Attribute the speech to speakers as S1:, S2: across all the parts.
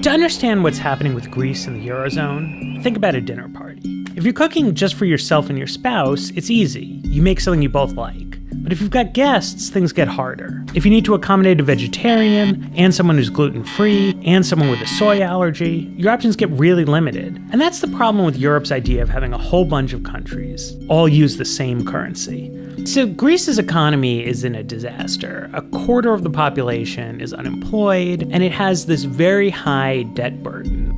S1: To understand what's happening with Greece and the Eurozone, think about a dinner party. If you're cooking just for yourself and your spouse, it's easy. You make something you both like. But if you've got guests, things get harder. If you need to accommodate a vegetarian, and someone who's gluten-free, and someone with a soy allergy, your options get really limited. And that's the problem with Europe's idea of having a whole bunch of countries all use the same currency. So Greece's economy is in a disaster. A quarter of the population is unemployed, and it has this very high debt burden.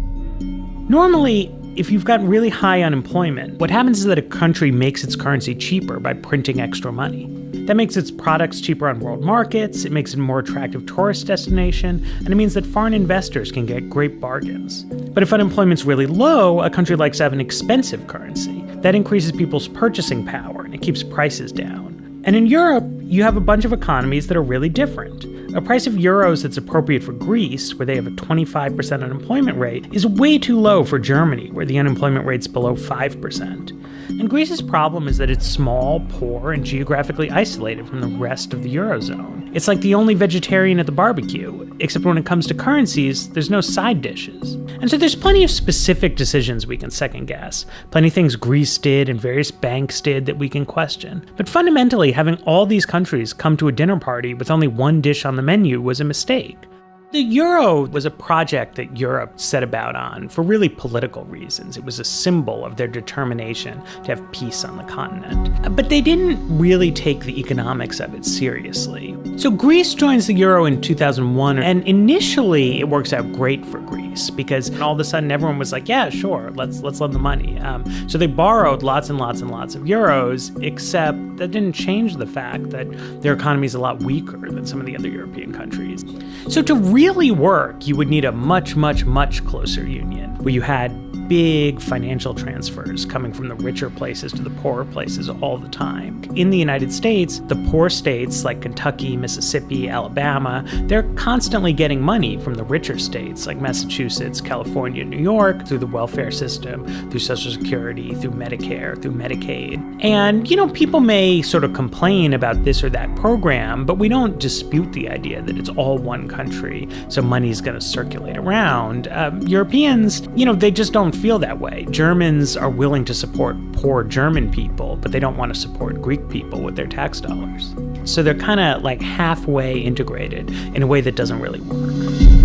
S1: Normally, if you've got really high unemployment, what happens is that a country makes its currency cheaper by printing extra money. That makes its products cheaper on world markets, it makes it a more attractive tourist destination, and it means that foreign investors can get great bargains. But if unemployment's really low, a country likes to have an expensive currency. That increases people's purchasing power and it keeps prices down. And in Europe, you have a bunch of economies that are really different. A price of euros that's appropriate for Greece, where they have a 25% unemployment rate, is way too low for Germany, where the unemployment rate's below 5%. And Greece's problem is that it's small, poor, and geographically isolated from the rest of the Eurozone. It's like the only vegetarian at the barbecue, except when it comes to currencies, there's no side dishes. And so there's plenty of specific decisions we can second guess, plenty of things Greece did and various banks did that we can question. But fundamentally, having all these countries come to a dinner party with only one dish on the menu was a mistake. The euro was a project that Europe set about on for really political reasons. It was a symbol of their determination to have peace on the continent. But they didn't really take the economics of it seriously. So Greece joins the euro in 2001, and initially it works out great for Greece because all of a sudden everyone was like, yeah, sure, let's lend the money. So they borrowed lots and lots and lots of euros, except that didn't change the fact that their economy is a lot weaker than some of the other European countries. So to really work, you would need a much, much, much closer union, where you had big financial transfers coming from the richer places to the poorer places all the time. In the United States, the poor states like Kentucky, Mississippi, Alabama, they're constantly getting money from the richer states like Massachusetts, California, New York, through the welfare system, through Social Security, through Medicare, through Medicaid. And, people may sort of complain about this or that program, but we don't dispute the idea that it's all one country, so money's going to circulate around. Europeans, they just don't feel that way. Germans are willing to support poor German people, but they don't want to support Greek people with their tax dollars. So they're kind of like halfway integrated in a way that doesn't really work.